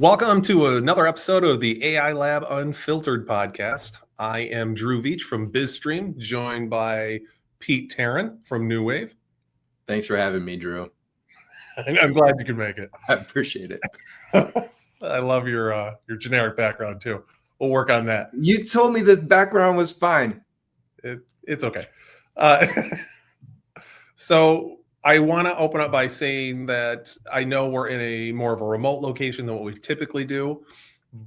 Welcome to another episode of the AI Lab Unfiltered podcast. I am Drew Veach from BizStream, joined by Pete Terryn from New Wave. Thanks for having me, Drew. I'm glad you could make it. I appreciate it. I love your generic background too. We'll work on that. You told me the background was fine. It's okay. So I want to open up by saying that I know we're in a more of a remote location than what we typically do,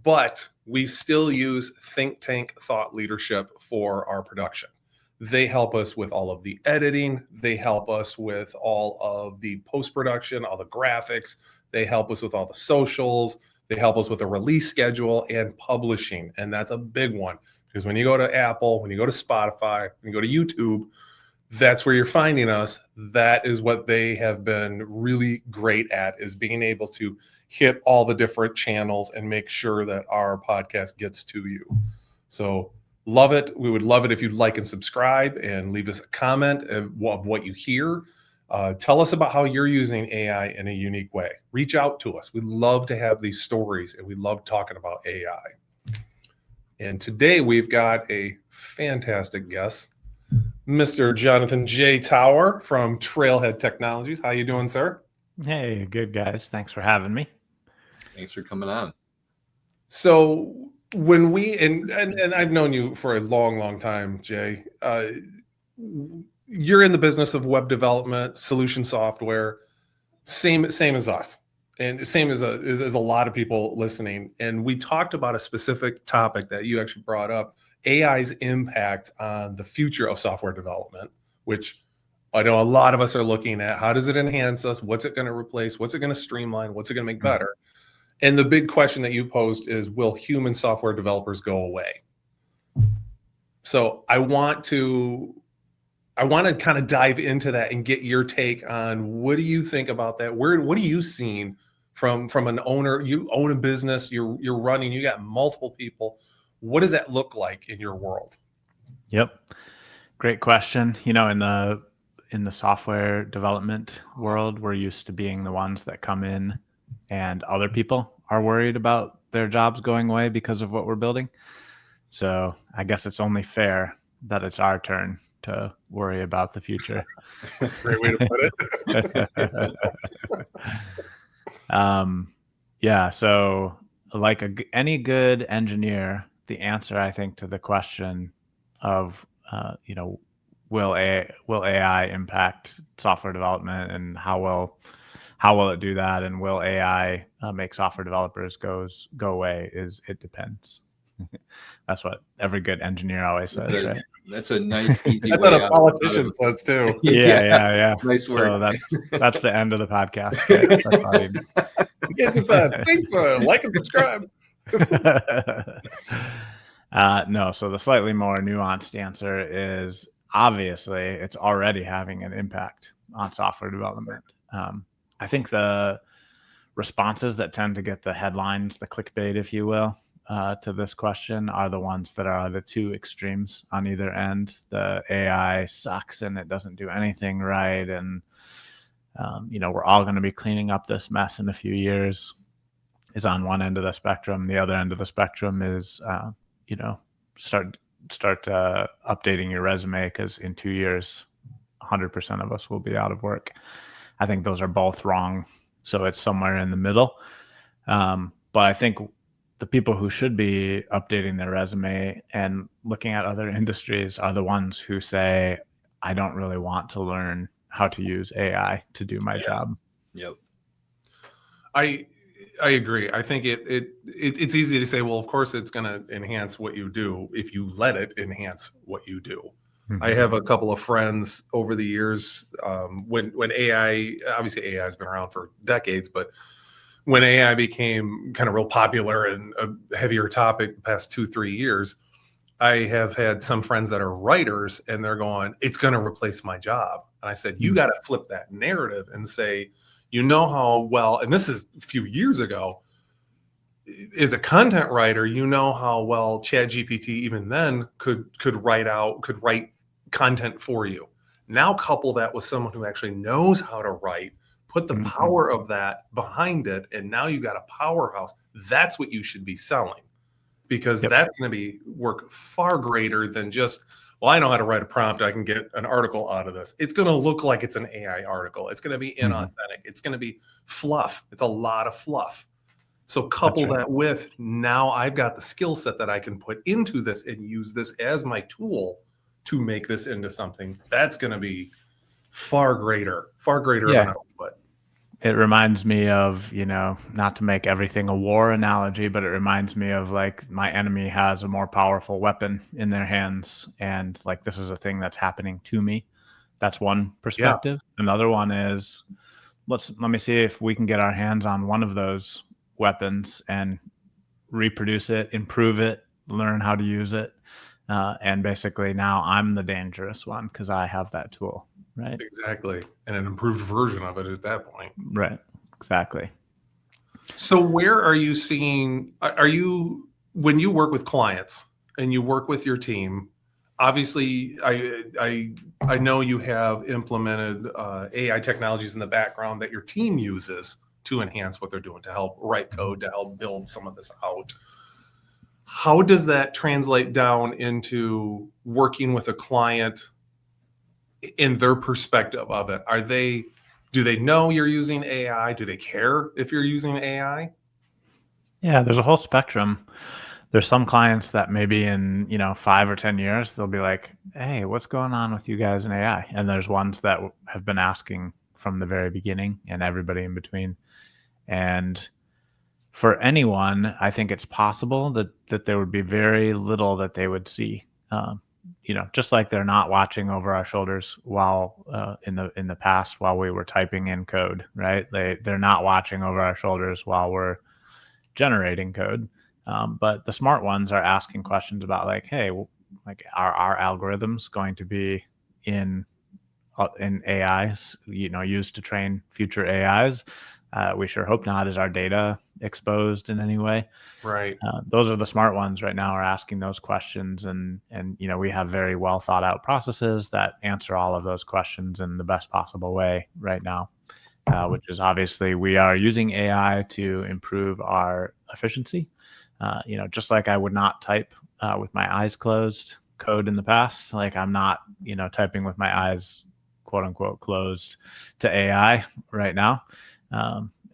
but we still use think tank thought leadership for our production. They help us with all of the editing. They help us with all of the post-production, all the graphics. They help us with all the socials. They help us with a release schedule and publishing. And that's a big one because when you go to Apple, when you go to Spotify, when you go to YouTube, that's where you're finding us. That is what they have been really great at, is being able to hit all the different channels and make sure that our podcast gets to you. So love it. We would love it if you'd like and subscribe and leave us a comment of what you hear. Tell us about how you're using AI in a unique way. Reach out to us. We love to have these stories and we love talking about AI. And today we've got a fantastic guest, Mr. Jonathan J. Tower from Trailhead Technologies. How you doing, sir? Hey, good guys. Thanks for having me. Thanks for coming on. So when we and I've known you for a long time, Jay. You're in the business of web development, solution software, same as us, and same as a lot of people listening. And we talked about a specific topic that you actually brought up: AI's impact on the future of software development, which I know a lot of us are looking at. How does it enhance us? What's it going to replace? What's it going to streamline? What's it going to make better? And the big question that you posed is, will human software developers go away? So I want to kind of dive into that and get your take on, what do you think about that? What are you seeing from an owner? You own a business, you're running, you got multiple people. What does that look like in your world? Yep. Great question. You know, in the software development world, we're used to being the ones that come in and other people are worried about their jobs going away because of what we're building. So I guess it's only fair that it's our turn to worry about the future. Great way to put it. Yeah. So like any good engineer, the answer, I think, to the question of, will AI impact software development, and how will it do that, and will AI make software developers go away, is it depends. That's what every good engineer always says, right? That's a nice, easy That's way. what a politician says too. Yeah. Nice work. So that's the end of the podcast. Right? That's all you need. Get the best. Thanks for like and subscribe. No, so the slightly more nuanced answer is, obviously it's already having an impact on software development. I think the responses that tend to get the headlines, the clickbait, if you will, to this question are the ones that are the two extremes on either end. The AI sucks and it doesn't do anything right, and we're all going to be cleaning up this mess in a few years, is on one end of the spectrum. The other end of the spectrum is start updating your resume, because in 2 years 100% of us will be out of work. I think those are both wrong, so it's somewhere in the middle. But I think the people who should be updating their resume and looking at other industries are the ones who say, I don't really want to learn how to use AI to do my job. Yep. I agree. I think it's easy to say, well, of course it's going to enhance what you do if you let it enhance what you do. Mm-hmm. I have a couple of friends over the years, when AI, obviously AI has been around for decades, but when AI became kind of real popular and a heavier topic the past 2-3 years, I have had some friends that are writers and they're going, it's going to replace my job. And I said, you got to flip that narrative and say, you know how well, and this is a few years ago, as a content writer, you know how well ChatGPT even then could write content for you. Now couple that with someone who actually knows how to write, put the Mhm. power of that behind it, and now you got a powerhouse. That's what you should be selling, because Yep. that's going to be work far greater than just, well, I know how to write a prompt, I can get an article out of this. It's going to look like it's an AI article. It's going to be inauthentic. It's going to be fluff. It's a lot of fluff. So couple right. that with, now I've got the skill set that I can put into this and use this as my tool to make this into something that's going to be far greater of an Yeah. output. It reminds me of, not to make everything a war analogy, but it reminds me of like my enemy has a more powerful weapon in their hands. And like, this is a thing that's happening to me. That's one perspective. Another one is let me see if we can get our hands on one of those weapons and reproduce it, improve it, learn how to use it. And basically now I'm the dangerous one because I have that tool. Right. Exactly. And an improved version of it at that point. Right. Exactly. So where are you seeing, when you work with clients and you work with your team, obviously I know you have implemented AI technologies in the background that your team uses to enhance what they're doing, to help write code, to help build some of this out. How does that translate down into working with a client in their perspective of it? Do they know you're using AI? Do they care if you're using AI? Yeah, there's a whole spectrum. There's some clients that maybe in 5 or 10 years they'll be like, "Hey, what's going on with you guys in AI?" And there's ones that have been asking from the very beginning, and everybody in between. And for anyone, I think it's possible that there would be very little that they would see. Just like they're not watching over our shoulders while in the past while we were typing in code, right? They're not watching over our shoulders while we're generating code. But the smart ones are asking questions about like, hey, like are our algorithms going to be in AIs, used to train future AIs? We sure hope not. Is our data exposed in any way? Right. Those are the smart ones right now, are asking those questions, and we have very well thought out processes that answer all of those questions in the best possible way right now. Which is obviously we are using AI to improve our efficiency. Just like I would not type with my eyes closed code in the past, like I'm not, typing with my eyes, quote unquote, closed to AI right now.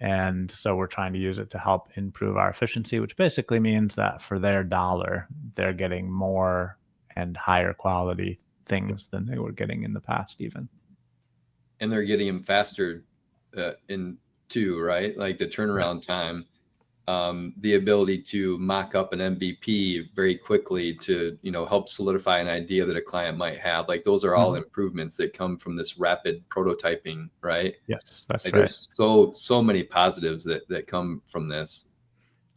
And so we're trying to use it to help improve our efficiency, which basically means that for their dollar, they're getting more and higher quality things than they were getting in the past even. And they're getting them faster in too, right? Like the turnaround time, the ability to mock up an MVP very quickly to, help solidify an idea that a client might have. Like those are all improvements that come from this rapid prototyping, right? Yes, that's like right. There's so many positives that come from this.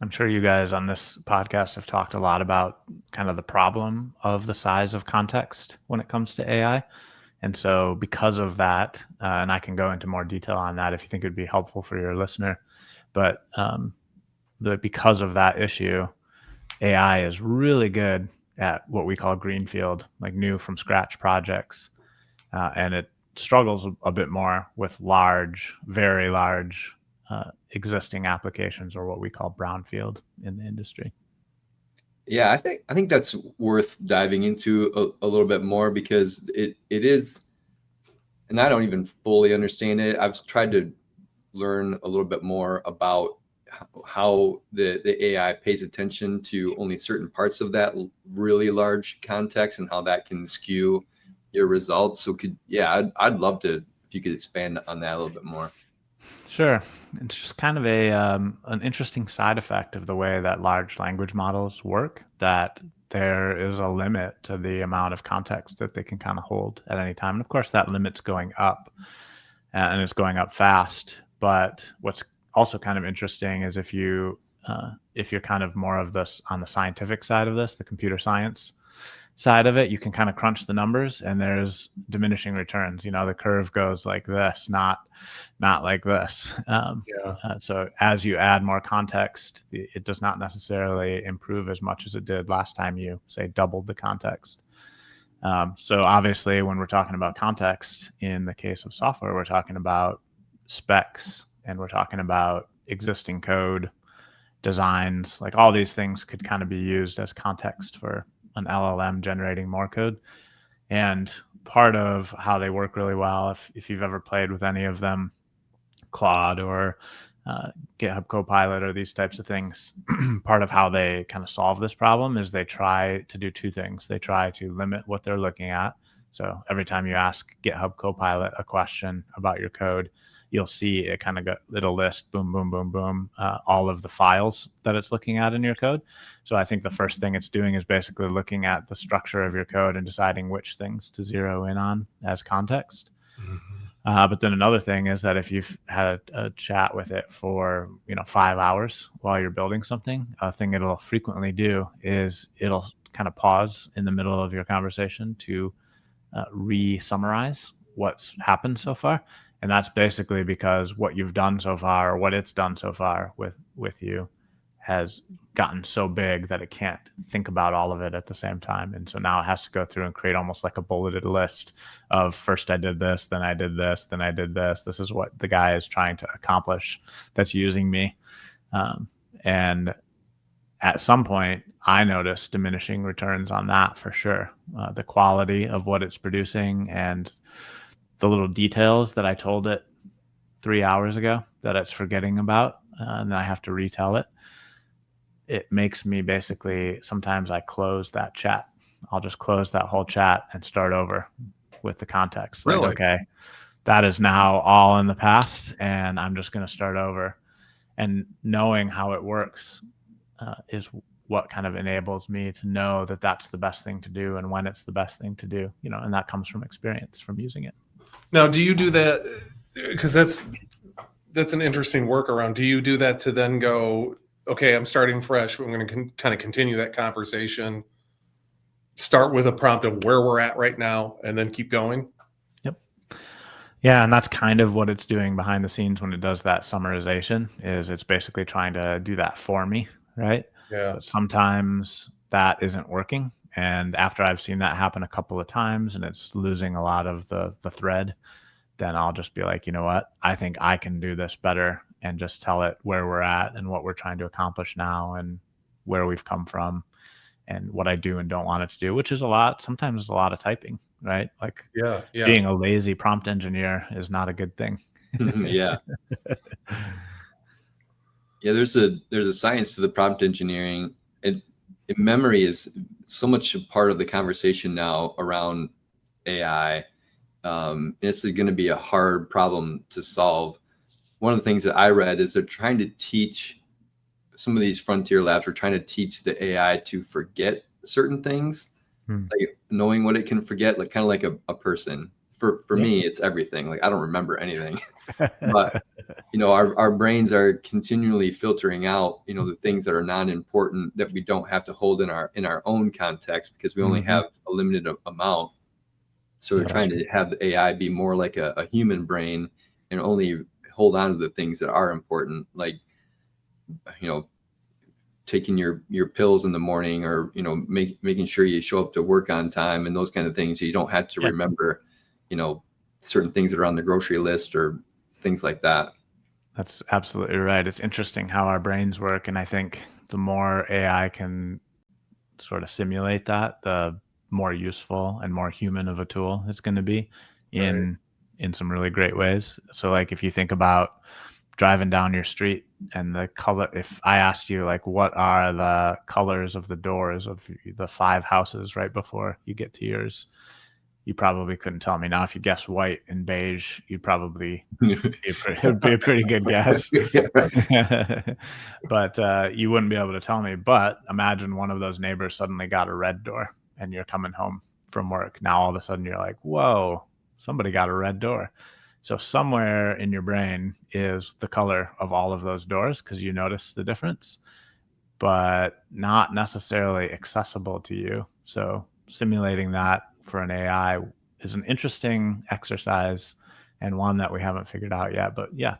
I'm sure you guys on this podcast have talked a lot about kind of the problem of the size of context when it comes to AI. And so because of that, and I can go into more detail on that if you think it would be helpful for your listener, but because of that issue, AI is really good at what we call greenfield, like new from scratch projects. And it struggles a bit more with very large existing applications, or what we call brownfield in the industry. Yeah, I think that's worth diving into a little bit more, because it is, and I don't even fully understand it. I've tried to learn a little bit more about how the AI pays attention to only certain parts of that really large context, and how that can skew your results. So I'd love to, if you could expand on that a little bit more. Sure. It's just kind of an interesting side effect of the way that large language models work, that there is a limit to the amount of context that they can kind of hold at any time. And of course, that limit's going up, and it's going up fast. But what's also kind of interesting is if you're kind of more of this on the scientific side of this, the computer science side of it, you can kind of crunch the numbers, and there's diminishing returns. The curve goes like this, not like this. So as you add more context, it does not necessarily improve as much as it did last time you, say, doubled the context. So obviously, when we're talking about context in the case of software, we're talking about specs and we're talking about existing code, designs, like all these things could kind of be used as context for an LLM generating more code. And part of how they work really well, if you've ever played with any of them, Claude or GitHub Copilot or these types of things, part of how they kind of solve this problem is they try to do two things. They try to limit what they're looking at. So every time you ask GitHub Copilot a question about your code, you'll see it kind of it'll list boom, boom, boom, boom, all of the files that it's looking at in your code. So I think the first thing it's doing is basically looking at the structure of your code and deciding which things to zero in on as context. But then another thing is that if you've had a chat with it for 5 hours while you're building something, a thing it'll frequently do is it'll kind of pause in the middle of your conversation to re-summarize what's happened so far. And that's basically because what you've done so far, or what it's done so far with you, has gotten so big that it can't think about all of it at the same time. And so now it has to go through and create almost like a bulleted list of first I did this, then I did this, then I did this. This is what the guy is trying to accomplish that's using me. And at some point, I noticed diminishing returns on that for sure. The quality of what it's producing and the little details that I told it 3 hours ago that it's forgetting about, and then I have to retell it. It makes me basically, sometimes I close that chat. I'll just close that whole chat and start over with the context. Really? Like, okay, that is now all in the past and I'm just going to start over. And knowing how it works is what kind of enables me to know that that's the best thing to do and when it's the best thing to do, and that comes from experience, from using it. Now, do you do that? Because that's an interesting workaround. Do you do that to then go, okay, I'm starting fresh. I'm going to kind of continue that conversation, start with a prompt of where we're at right now, and then keep going? Yep. Yeah, and that's kind of what it's doing behind the scenes when it does that summarization, is it's basically trying to do that for me, right? Yeah. But sometimes that isn't working. And after I've seen that happen a couple of times and it's losing a lot of the thread, then I'll just be like, you know what? I think I can do this better, and just tell it where we're at and what we're trying to accomplish now and where we've come from and what I do and don't want it to do, which is sometimes a lot of typing, right? Like being a lazy prompt engineer is not a good thing. Yeah. Yeah, there's a science to the prompt engineering. And memory is so much a part of the conversation now around AI. It's going to be a hard problem to solve. One of the things that I read is they're trying to teach, some of these frontier labs are trying to teach the AI to forget certain things, like knowing what it can forget, like kind of like a person. For me, it's everything. Like I don't remember anything, but our brains are continually filtering out, the things that are non-important, that we don't have to hold in our own context, because we only have a limited amount. So they're trying to have the AI be more like a human brain and only hold on to the things that are important, like, taking your pills in the morning, or, making sure you show up to work on time and those kind of things. So you don't have to remember, certain things that are on the grocery list or things like that. That's absolutely right. It's interesting how our brains work. And I think the more AI can sort of simulate that, the more useful and more human of a tool it's going to be in some really great ways. So like if you think about driving down your street and the color, if I asked you like, what are the colors of the doors of the 5 houses right before you get to yours, you probably couldn't tell me. Now, if you guess white and beige, you'd probably it'd be a pretty good guess. But you wouldn't be able to tell me. But imagine one of those neighbors suddenly got a red door and you're coming home from work. Now, all of a sudden you're like, whoa, somebody got a red door. So somewhere in your brain is the color of all of those doors because you notice the difference, but not necessarily accessible to you. So simulating that for an AI is an interesting exercise and one that we haven't figured out yet. But yeah,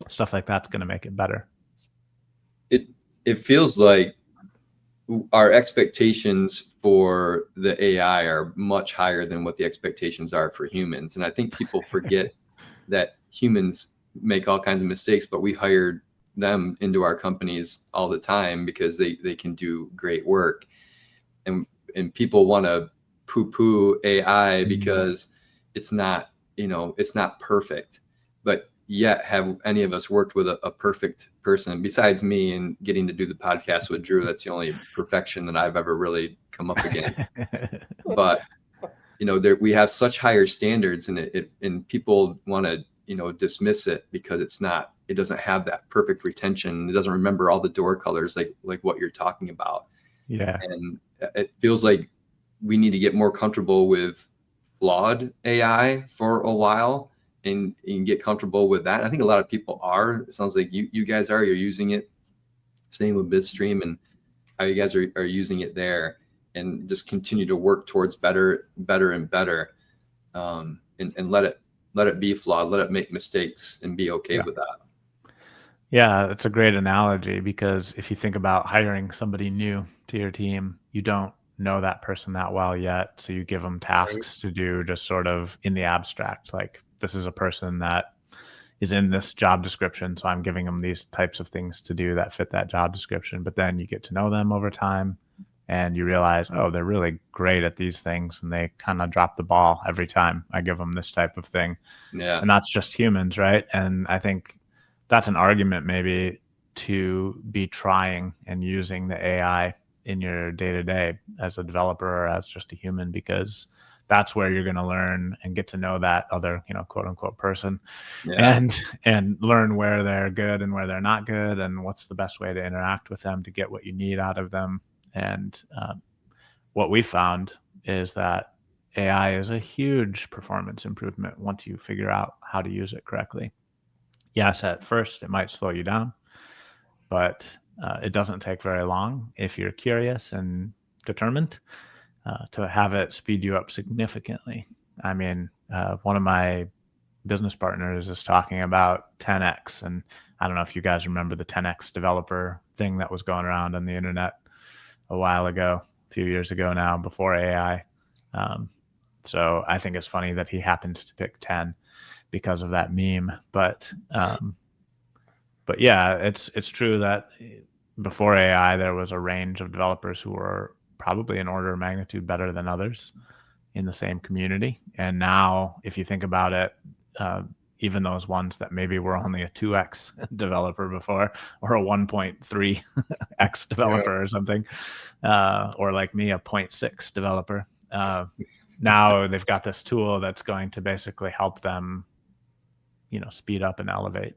stuff like that's going to make it better. It feels like our expectations for the AI are much higher than what the expectations are for humans. And I think people forget that humans make all kinds of mistakes, but we hired them into our companies all the time because they can do great work. And people want to poo-poo AI because it's not, it's not perfect. But yet, have any of us worked with a perfect person besides me and getting to do the podcast with Drew? That's the only perfection that I've ever really come up against. But we have such higher standards, and people want to dismiss it because it doesn't have that perfect retention. It doesn't remember all the door colors like what you're talking about. Yeah. And it feels like we need to get more comfortable with flawed AI for a while and get comfortable with that. I think a lot of people are. It sounds like you guys are. You're using it. Same with Bitstream and how you guys are using it there, and just continue to work towards better and better, and let it be flawed, let it make mistakes, and be okay with that. Yeah, it's a great analogy, because if you think about hiring somebody new to your team, you don't know that person that well yet. So you give them tasks to do just sort of in the abstract. Like, this is a person that is in this job description, so I'm giving them these types of things to do that fit that job description. But then you get to know them over time and you realize, oh, they're really great at these things, and they kind of drop the ball every time I give them this type of thing. Yeah. And that's just humans, right? And I think that's an argument maybe to be trying and using the AI in your day-to-day as a developer or as just a human, because that's where you're going to learn and get to know that other, quote unquote person, and learn where they're good and where they're not good, and what's the best way to interact with them to get what you need out of them. And what we found is that AI is a huge performance improvement once you figure out how to use it correctly. Yes, at first it might slow you down, but it doesn't take very long if you're curious and determined to have it speed you up significantly. I mean, one of my business partners is talking about 10x, and I don't know if you guys remember the 10x developer thing that was going around on the internet a while ago, a few years ago now, before AI. So I think it's funny that he happened to pick 10 because of that meme. But yeah, it's true that before AI, there was a range of developers who were probably an order of magnitude better than others in the same community. And now, if you think about it, even those ones that maybe were only a 2x developer before, or a 1.3x developer or something, or like me, a 0.6 developer, now they've got this tool that's going to basically help them, speed up and elevate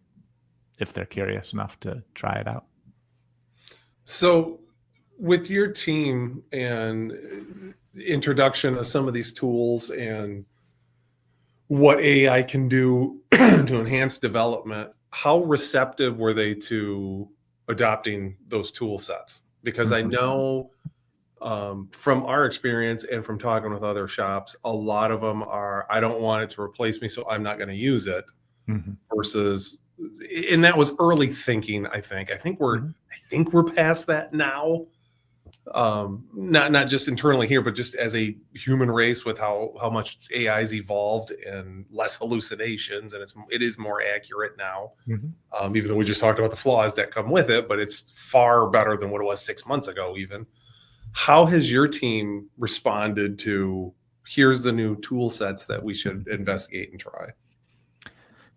if they're curious enough to try it out. So with your team and introduction of some of these tools and what AI can do to enhance development, how receptive were they to adopting those tool sets? Because I know from our experience and from talking with other shops, a lot of them are, I don't want it to replace me, so I'm not going to use it. Versus, and that was early thinking. I think we're past that now. Not just internally here, but just as a human race, with how much AI's evolved and less hallucinations, and it is more accurate now. Even though we just talked about the flaws that come with it, but it's far better than what it was 6 months ago. Even, how has your team responded to, here's the new tool sets that we should investigate and try?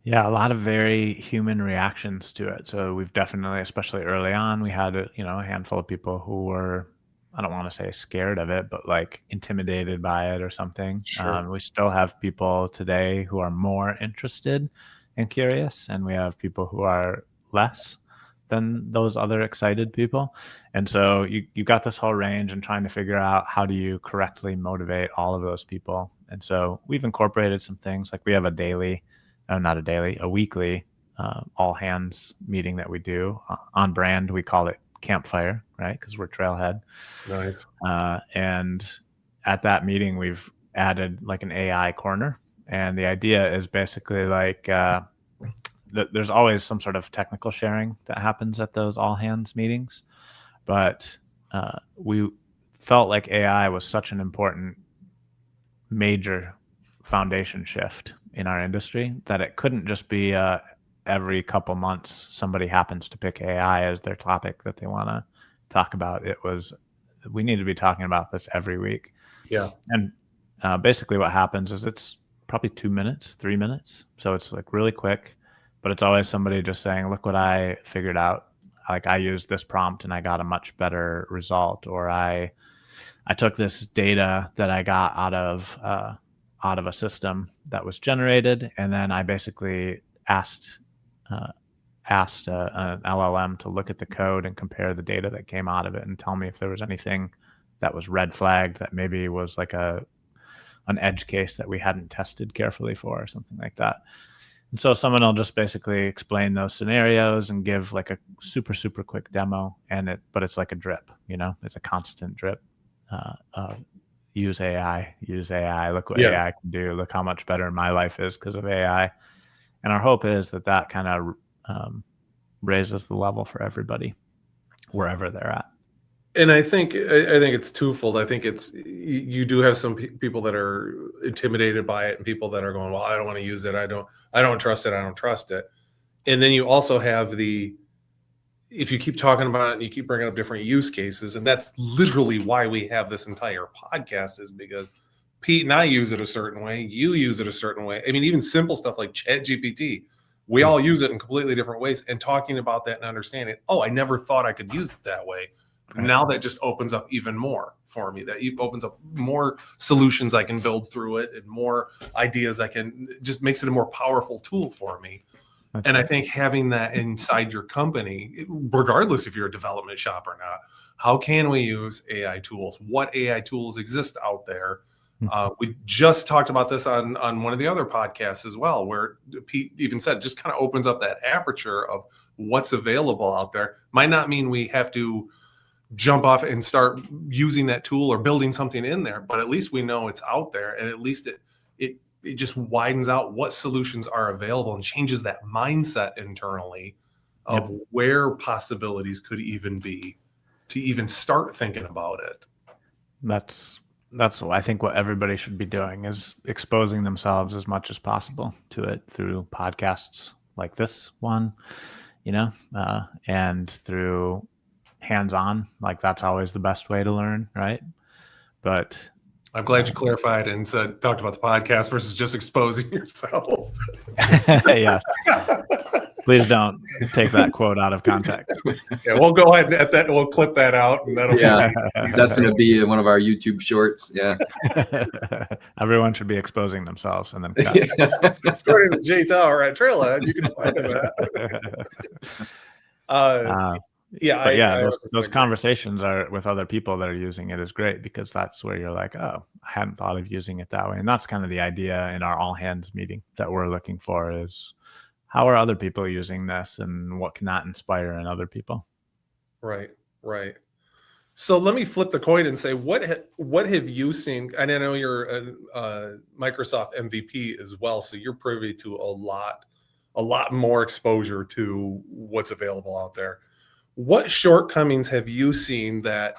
Yeah, a lot of very human reactions to it. So we've definitely, especially early on, we had a handful of people who were, I don't want to say scared of it, but like intimidated by it or something. Sure. We still have people today who are more interested and curious, and we have people who are less than those other excited people. And so you got this whole range, and trying to figure out how do you correctly motivate all of those people. And so we've incorporated some things, like we have a weekly all hands meeting that we do on brand. We call it Campfire, right? Because we're Trailhead. Nice. And at that meeting, we've added like an AI corner. And the idea is basically like there's always some sort of technical sharing that happens at those all hands meetings. But we felt like AI was such an important major foundation shift in our industry that it couldn't just be a every couple months somebody happens to pick AI as their topic that they want to talk about. We need to be talking about this every week. Yeah. And basically what happens is it's probably 2 minutes, 3 minutes. So it's like really quick, but it's always somebody just saying, look what I figured out. Like I used this prompt and I got a much better result, or I took this data that I got out of a system that was generated, and then I basically asked an LLM to look at the code and compare the data that came out of it and tell me if there was anything that was red flagged that maybe was like an edge case that we hadn't tested carefully for, or something like that. And so someone will just basically explain those scenarios and give like a super, super quick demo, but it's like a drip, it's a constant drip. Use AI, look what AI can do, look how much better my life is because of AI. And our hope is that kind of raises the level for everybody wherever they're at. And I think it's twofold. I think you do have some people that are intimidated by it, and people that are going, well, I don't want to use it. I don't trust it. And then you also have if you keep talking about it and you keep bringing up different use cases, and that's literally why we have this entire podcast, is because Pete and I use it a certain way. You use it a certain way. I mean, even simple stuff like ChatGPT, we all use it in completely different ways, and talking about that and understanding, I never thought I could use it that way. Right. Now that just opens up even more for me. That opens up more solutions I can build through it, and more ideas just makes it a more powerful tool for me. That's and right. I think having that inside your company, regardless if you're a development shop or not, how can we use AI tools? What AI tools exist out there? We just talked about this on one of the other podcasts as well, where Pete even said, just kind of opens up that aperture of what's available out there. Might not mean we have to jump off and start using that tool or building something in there, but at least we know it's out there, and at least it just widens out what solutions are available and changes that mindset internally of where possibilities could even be to even start thinking about it. That's I think what everybody should be doing is exposing themselves as much as possible to it through podcasts like this one, and through hands-on. Like that's always the best way to learn, right? But I'm glad you clarified and talked about the podcast versus just exposing yourself. Yes. Please don't take that quote out of context. Yeah, we'll go ahead and that. We'll clip that out, and that'll that's going to be one of our YouTube shorts. Yeah. Everyone should be exposing themselves and then cut. According to Jay Tower at Trailhead, you can find that. Those conversations are with other people that are using it is great, because that's where you're like, oh, I hadn't thought of using it that way. And that's kind of the idea in our all hands meeting that we're looking for, is how are other people using this, and what can that inspire in other people? Right. So let me flip the coin and say, what have you seen? And I know you're a Microsoft MVP as well, so you're privy to a lot more exposure to what's available out there. What shortcomings have you seen that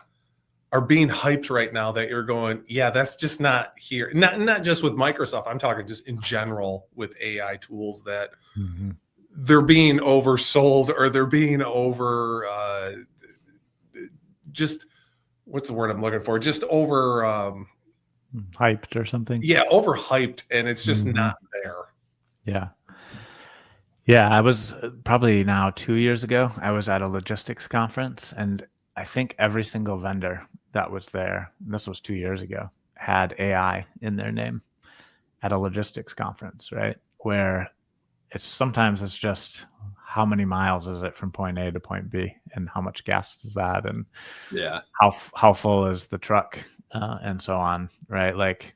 are being hyped right now that you're going, yeah, that's just not here? Not just with Microsoft. I'm talking just in general with AI tools that they're being oversold, or they're being just what's the word I'm looking for? Just over hyped or something. Yeah, overhyped, and it's just not there. Yeah, I was probably now 2 years ago, I was at a logistics conference, and I think every single vendor that was there, and this was 2 years ago, had AI in their name at a logistics conference, right? Where sometimes it's just, how many miles is it from point A to point B, and how much gas is that, and how full is the truck, and so on, right? Like,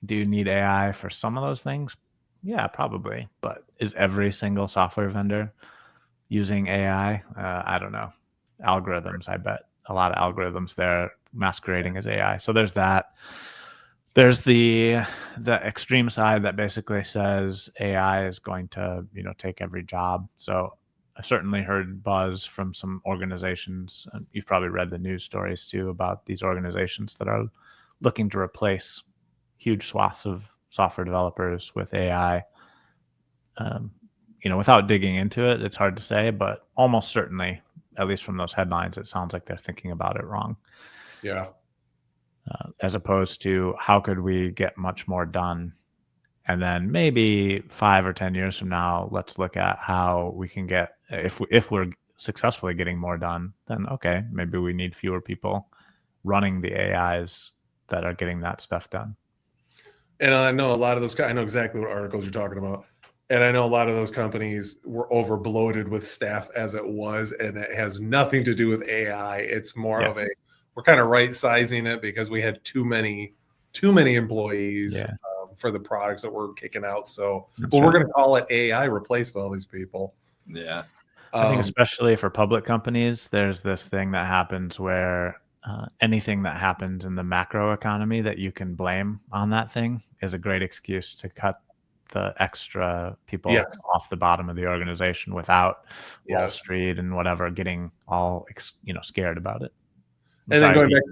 do you need AI for some of those things? Yeah, probably. But is every single software vendor using AI? I don't know. Algorithms, I bet a lot of algorithms there masquerading as AI. So there's that. There's the extreme side that basically says AI is going to, take every job. So I certainly heard buzz from some organizations, and you've probably read the news stories too, about these organizations that are looking to replace huge swaths of software developers with AI. without digging into it, it's hard to say, but almost certainly, at least from those headlines, it sounds like they're thinking about it wrong. Yeah. As opposed to how could we get much more done? And then maybe 5 or 10 years from now, let's look at how we can get, if we're successfully getting more done, then okay, maybe we need fewer people running the AIs that are getting that stuff done. And I know a lot of those, I know exactly what articles you're talking about. And I know a lot of those companies were over bloated with staff as it was, and it has nothing to do with AI. It's more of we're kind of right sizing it because we had too many employees for the products that we're kicking out. So, we're going to call it AI replaced all these people. Yeah. I think especially for public companies, there's this thing that happens where anything that happens in the macro economy that you can blame on that thing is a great excuse to cut the extra people off the bottom of the organization without Wall Street and whatever getting all scared about it. And then going back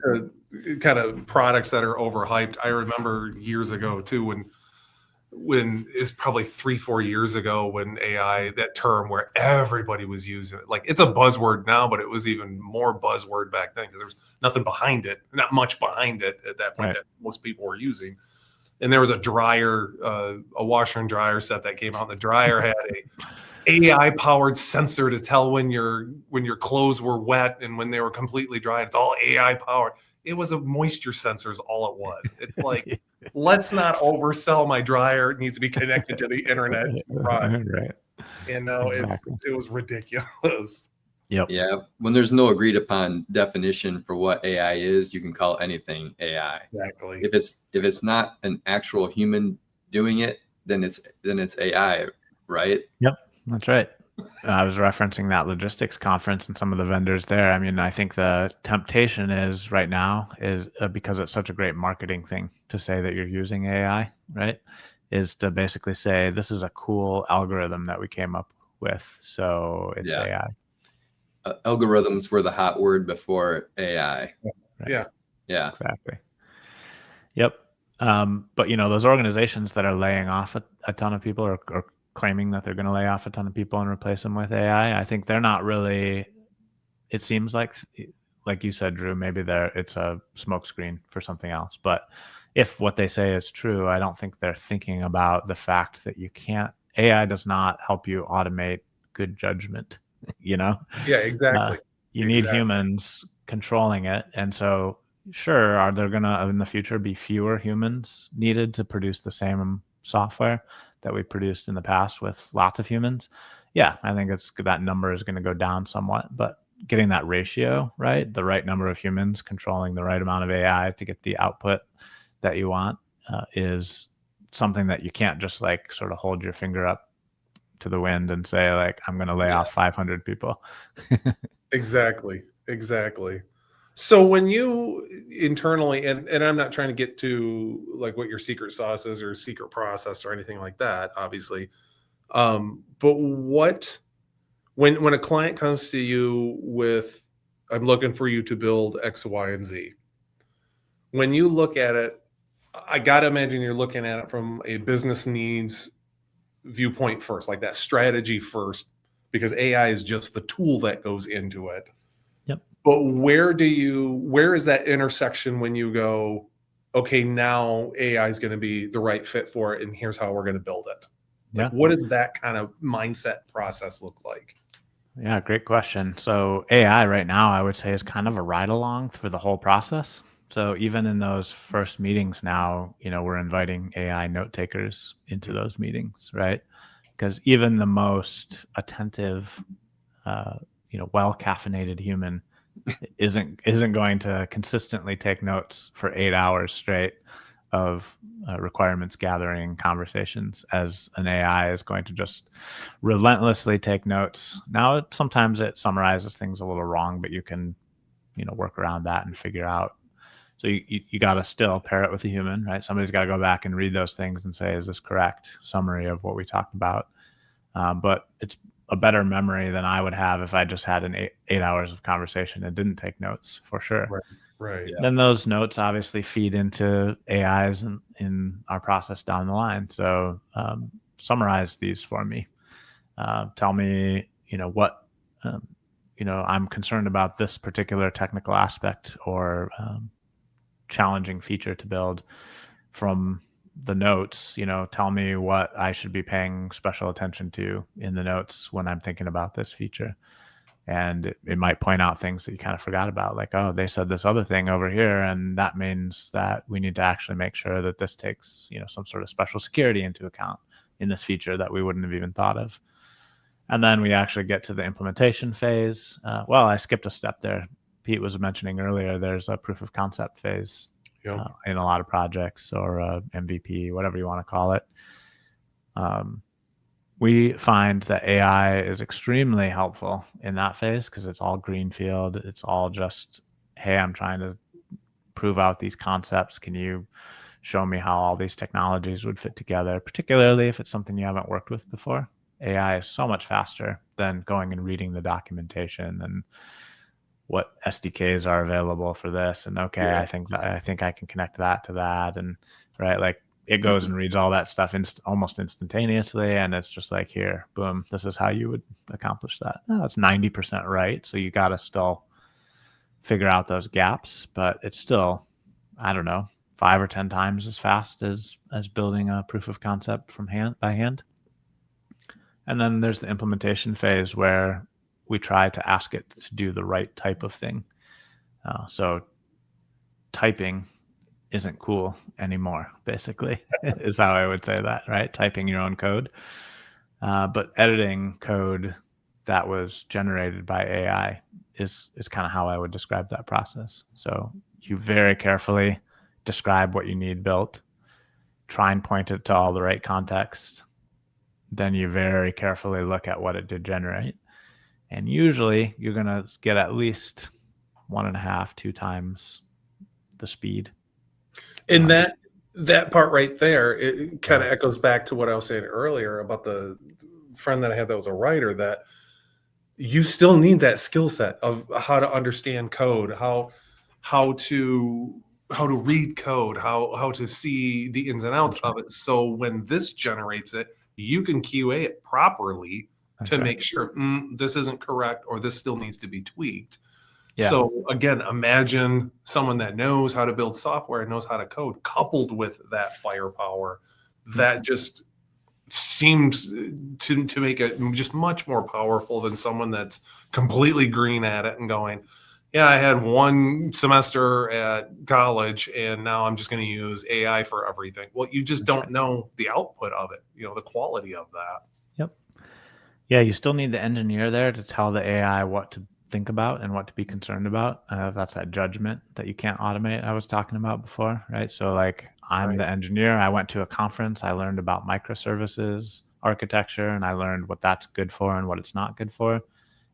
to kind of products that are overhyped, I remember years ago too when it's probably 3-4 years ago when AI, that term where everybody was using it. Like, it's a buzzword now, but it was even more buzzword back then because there was nothing behind it, not much behind it at that point that most people were using. And there was a dryer, a washer and dryer set that came out. And the dryer had a AI powered sensor to tell when your clothes were wet and when they were completely dry. It's all AI powered. It was a moisture sensor is all it was. It's like, let's not oversell my dryer. It needs to be connected to the internet. Right. And no, it was ridiculous. Yep. Yeah. When there's no agreed upon definition for what AI is, you can call anything AI. Exactly. If it's not an actual human doing it, then it's AI, right? Yep. That's right. I was referencing that logistics conference and some of the vendors there. I mean, I think the temptation is right now is because it's such a great marketing thing to say that you're using AI, right? Is to basically say, this is a cool algorithm that we came up with. So it's AI. Algorithms were the hot word before AI. Right. Yeah. Exactly. Yep. But those organizations that are laying off a ton of people or claiming that they're going to lay off a ton of people and replace them with AI, I think they're not really, it seems like you said, Drew, maybe it's a smokescreen for something else. But if what they say is true, I don't think they're thinking about the fact that AI does not help you automate good judgment, Yeah, exactly. You need humans controlling it. And so, sure, are there going to, in the future, be fewer humans needed to produce the same software that we produced in the past with lots of humans? Yeah, I think that number is going to go down somewhat, but getting that ratio right, the right number of humans controlling the right amount of AI to get the output that you want is something that you can't just like sort of hold your finger up to the wind and say like, I'm going to lay off 500 people. Exactly. So when you internally, and I'm not trying to get to like what your secret sauce is or secret process or anything like that, obviously. But when a client comes to you with, I'm looking for you to build X, Y, and Z. When you look at it, I got to imagine you're looking at it from a business needs viewpoint first, like that strategy first, because AI is just the tool that goes into it. Yep. But where is that intersection when you go, okay, now AI is going to be the right fit for it, and here's how we're going to build it? Like, what does that kind of mindset process look like? Yeah, great question. So AI right now, I would say, is kind of a ride along through the whole process. So even in those first meetings now, we're inviting AI note takers into those meetings, right? Because even the most attentive, well caffeinated human isn't going to consistently take notes for 8 hours straight of requirements gathering conversations as an AI is going to just relentlessly take notes. Now, sometimes it summarizes things a little wrong, but you can, work around that and figure out. So you got to still pair it with a human, right? Somebody's got to go back and read those things and say, is this correct? Summary of what we talked about. But it's a better memory than I would have if I just had an 8 hours of conversation and didn't take notes, for sure. Right. Yeah. Then those notes obviously feed into AIs in our process down the line. So summarize these for me. Tell me, what, I'm concerned about this particular technical aspect or challenging feature to build. From the notes, tell me what I should be paying special attention to in the notes when I'm thinking about this feature. And it might point out things that you kind of forgot about, like, oh, they said this other thing over here, and that means that we need to actually make sure that this takes, some sort of special security into account in this feature that we wouldn't have even thought of. And then we actually get to the implementation phase. Well, I skipped a step there. Pete was mentioning earlier, there's a proof of concept phase in a lot of projects, or MVP, whatever you want to call it. We find that AI is extremely helpful in that phase because it's all greenfield. It's all just, hey, I'm trying to prove out these concepts. Can you show me how all these technologies would fit together, particularly if it's something you haven't worked with before? AI is so much faster than going and reading the documentation and what SDKs are available for this. And I think I can connect that to that. And right, like it goes and reads all that stuff almost instantaneously. And it's just like, here, boom, this is how you would accomplish that. No, it's 90% right. So you got to still figure out those gaps, but it's still, I don't know, 5 or 10 times as fast as building a proof of concept by hand. And then there's the implementation phase where we try to ask it to do the right type of thing. So typing isn't cool anymore, basically, is how I would say that, right? Typing your own code. But editing code that was generated by AI is kind of how I would describe that process. So you very carefully describe what you need built, try and point it to all the right context. Then you very carefully look at what it did generate. And usually you're going to get at least 1.5, 2 times the speed. And that part right there, it kind of echoes back to what I was saying earlier about the friend that I had that was a writer, that you still need that skill set of how to understand code, how to read code, how to see the ins and outs of it. So when this generates it, you can QA it properly to make sure this isn't correct or this still needs to be tweaked. Yeah. So again, imagine someone that knows how to build software and knows how to code, coupled with that firepower. That just seems to make it just much more powerful than someone that's completely green at it and going, yeah, I had 1 semester at college and now I'm just going to use AI for everything. Well, you just don't know the output of it, the quality of that. Yep. Yeah, you still need the engineer there to tell the AI what to think about and what to be concerned about. That's that judgment that you can't automate I was talking about before, right? So like I'm the engineer. I went to a conference. I learned about microservices architecture, and I learned what that's good for and what it's not good for.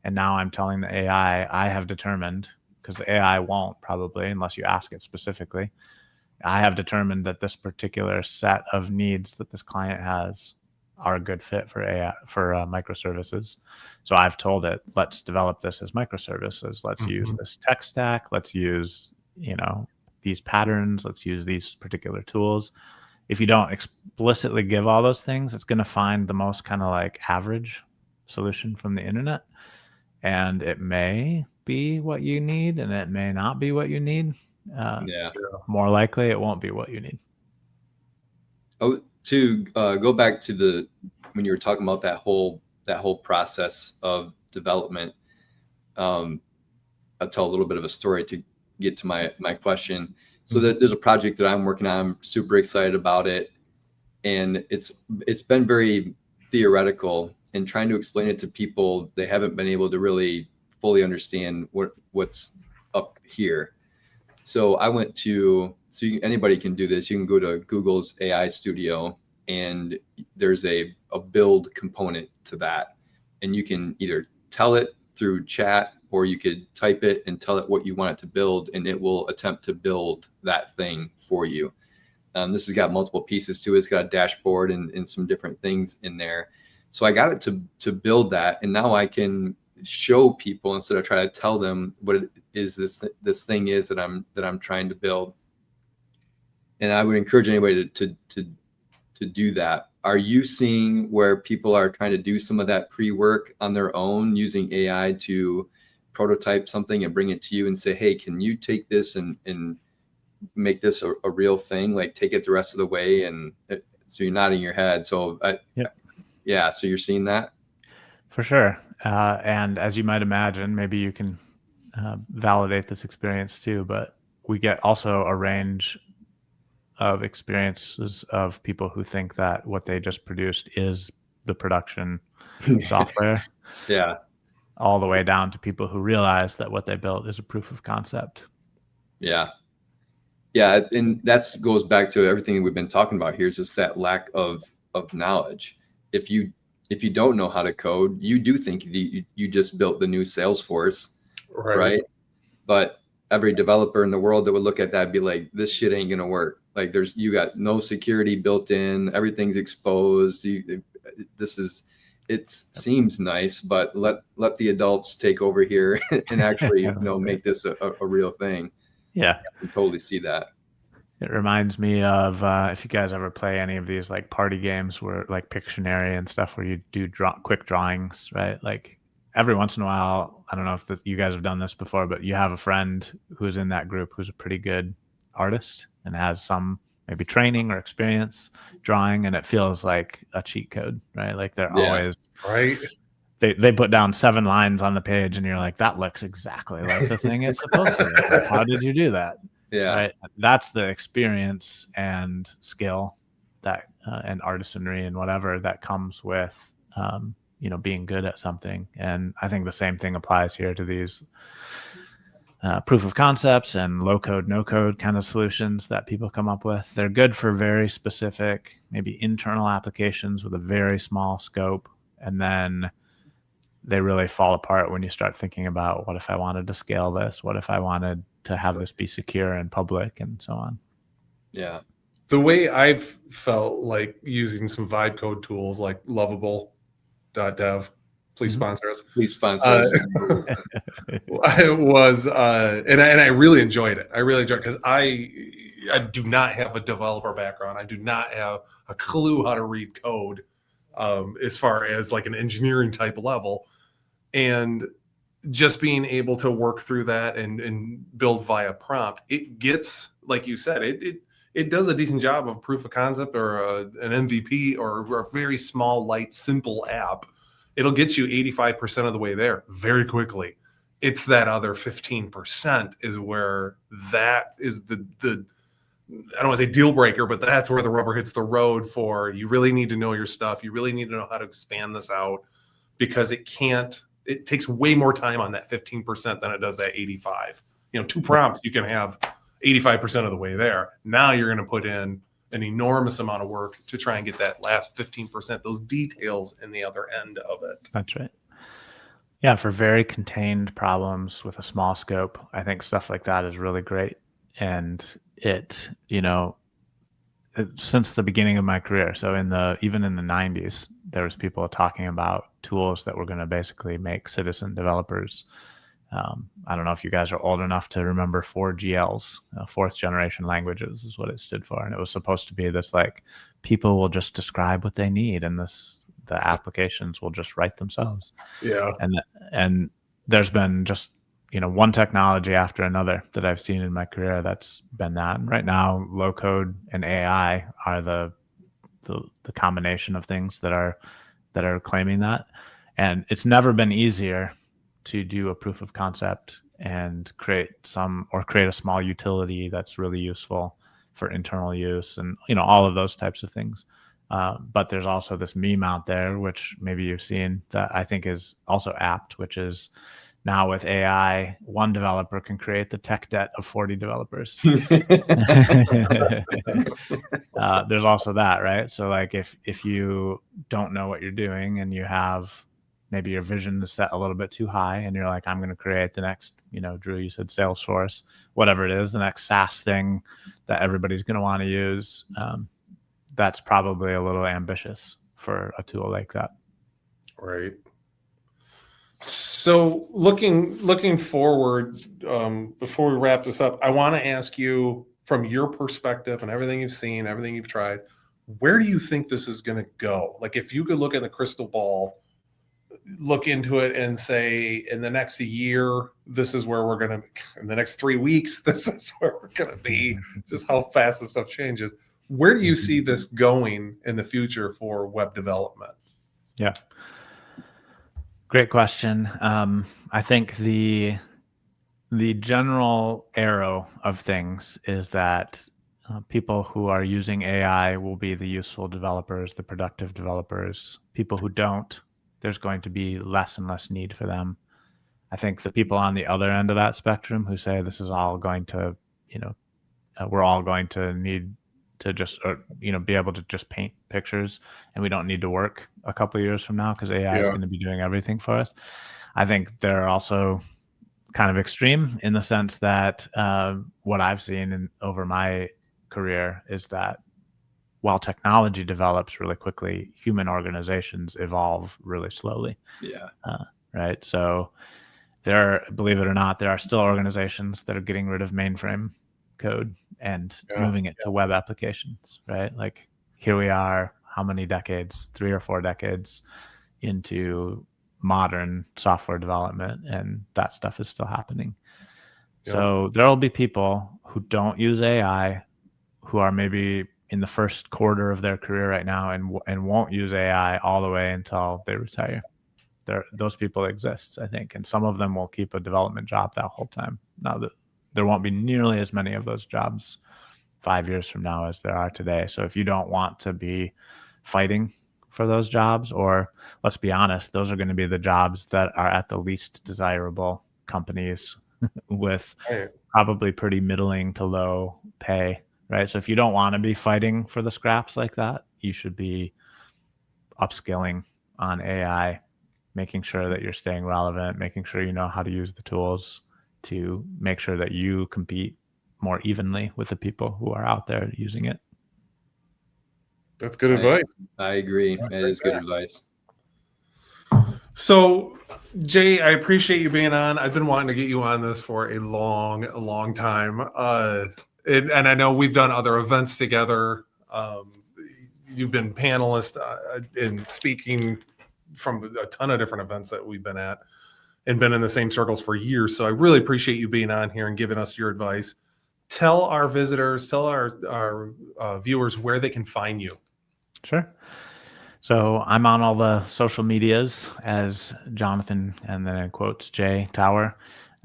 And now I'm telling the AI, I have determined, because the AI won't probably unless you ask it specifically, I have determined that this particular set of needs that this client has are a good fit for AI, for microservices. So I've told it, let's develop this as microservices. Let's use this tech stack. Let's use, these patterns. Let's use these particular tools. If you don't explicitly give all those things, it's going to find the most kind of like average solution from the internet. And it may be what you need, and it may not be what you need. More likely, it won't be what you need. Oh, to go back to when you were talking about that whole process of development, I'll tell a little bit of a story to get to my question. So there's a project that I'm working on. I'm super excited about it, and it's been very theoretical, and trying to explain it to people, they haven't been able to really fully understand what's up here. So I went to, anybody can do this. You can go to Google's AI Studio, and there's a build component to that. And you can either tell it through chat, or you could type it and tell it what you want it to build, and it will attempt to build that thing for you. This has got multiple pieces to it. It's got a dashboard and some different things in there. So I got it to build that, and now I can show people instead of trying to tell them what it is this thing is that I'm trying to build. And I would encourage anybody to do that. Are you seeing where people are trying to do some of that pre-work on their own using AI to prototype something and bring it to you and say, hey, can you take this and make this a real thing? Like take it the rest of the way. And so you're nodding your head. So yeah, so you're seeing that? For sure. And as you might imagine, maybe you can validate this experience too, but we get also a range of experiences of people who think that what they just produced is the production software. Yeah. All the way down to people who realize that what they built is a proof of concept. Yeah. Yeah. And that goes back to everything that we've been talking about here, is just that lack of knowledge. If you don't know how to code, you do think you just built the new Salesforce, right? But every developer in the world that would look at that and be like, this shit ain't gonna work. Like you got no security built in, everything's exposed. It seems nice, but let the adults take over here and actually make this a real thing. Yeah, I can totally see that. It reminds me of if you guys ever play any of these like party games where like Pictionary and stuff where you do quick drawings, right? Like every once in a while, I don't know if you guys have done this before, but you have a friend who's in that group who's a pretty good artist and has some maybe training or experience drawing, and it feels like a cheat code, right? Like they're always right. They put down 7 lines on the page and you're like, that looks exactly like the thing it's supposed to look like. How did you do that? Yeah. Right. That's the experience and skill that and artisanry and whatever that comes with being good at something. And I think the same thing applies here to these proof of concepts and low code, no code kind of solutions that people come up with. They're good for very specific, maybe internal applications with a very small scope. And then they really fall apart when you start thinking about, what if I wanted to scale this? What if I wanted to have this be secure and public and so on? Yeah. The way I've felt like using some vibe code tools like lovable.dev, please sponsor us. Please sponsor us. I was, and I really enjoyed it. I really enjoyed it because I do not have a developer background. I do not have a clue how to read code as far as like an engineering type level. And just being able to work through that and build via prompt, it gets, like you said, it does a decent job of proof of concept or an MVP or a very small, light, simple app. It'll get you 85% of the way there very quickly. It's that other 15% is where that is the I don't want to say deal breaker, but that's where the rubber hits the road for you really need to know your stuff. You really need to know how to expand this out because it takes way more time on that 15% than it does that 85. 2 prompts, you can have 85% of the way there. Now you're going to put in an enormous amount of work to try and get that last 15%, those details in the other end of it. That's right. Yeah, for very contained problems with a small scope, I think stuff like that is really great. And it, since the beginning of my career, so even in the 90s, there was people talking about tools that were going to basically make citizen developers. I don't know if you guys are old enough to remember 4GLs, 4th generation languages is what it stood for. And it was supposed to be this like people will just describe what they need and the applications will just write themselves. Yeah. And there's been just, one technology after another that I've seen in my career that's been that. And right now, low code and AI are the combination of things that are claiming that. And it's never been easier to do a proof of concept and create a small utility that's really useful for internal use and all of those types of things. But there's also this meme out there, which maybe you've seen, that I think is also apt, which is now with AI, one developer can create the tech debt of 40 developers. There's also that, right? So like if you don't know what you're doing and you have maybe your vision is set a little bit too high and you're like, I'm going to create the next, Drew, you said Salesforce, whatever it is, the next SaaS thing that everybody's going to want to use. That's probably a little ambitious for a tool like that. Right. So looking forward, before we wrap this up, I want to ask you from your perspective and everything you've seen, everything you've tried, where do you think this is going to go? Like, if you could look in the crystal ball, look into it and say, in the next year, this is where we're going to, in the next 3 weeks, this is where we're going to be, just how fast this stuff changes. Where do you see this going in the future for web development? Yeah. Great question. I think the general arrow of things is that people who are using AI will be the useful developers, the productive developers. People who don't, there's going to be less and less need for them. I think the people on the other end of that spectrum who say this is all going to, we're all going to need to just, be able to just paint pictures and we don't need to work a couple of years from now because AI is going to be doing everything for us. I think they're also kind of extreme in the sense that what I've seen over my career is that while technology develops really quickly, human organizations evolve really slowly. Yeah. Right. So believe it or not, there are still organizations that are getting rid of mainframe code and moving it to web applications, right? Like here we are, how many decades, 3 or 4 decades into modern software development, and that stuff is still happening. So there will be people who don't use AI, who are maybe in the first quarter of their career right now and won't use AI all the way until they retire. Those people exist, I think, and some of them will keep a development job that whole time. Now, there won't be nearly as many of those jobs 5 years from now as there are today. So if you don't want to be fighting for those jobs, or let's be honest, those are going to be the jobs that are at the least desirable companies with probably pretty middling to low pay, right? So if you don't want to be fighting for the scraps like that, you should be upskilling on AI, making sure that you're staying relevant, making sure you know how to use the tools to make sure that you compete more evenly with the people who are out there using it. That's good advice. I agree. That is good advice. So, Jay, I appreciate you being on. I've been wanting to get you on this for a long time. And I know we've done other events together. You've been panelist in speaking from a ton of different events that we've been at and been in the same circles for years. So I really appreciate you being on here and giving us your advice. Tell our visitors, tell our viewers where they can find you. Sure. So I'm on all the social medias as Jonathan, and then in quotes, J Tower.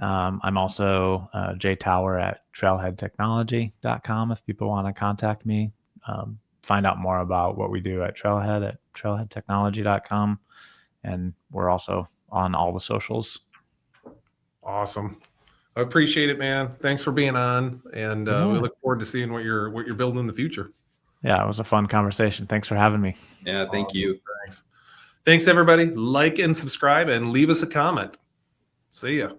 I'm also J Tower at trailheadtechnology.com if people want to contact me. Find out more about what we do at Trailhead at trailheadtechnology.com. And we're also on all the socials. Awesome. I appreciate it, man. Thanks for being on. And we look forward to seeing what you're building in the future. Yeah, it was a fun conversation. Thanks for having me. Yeah, thank you. Thanks, everybody. Like and subscribe and leave us a comment. See ya.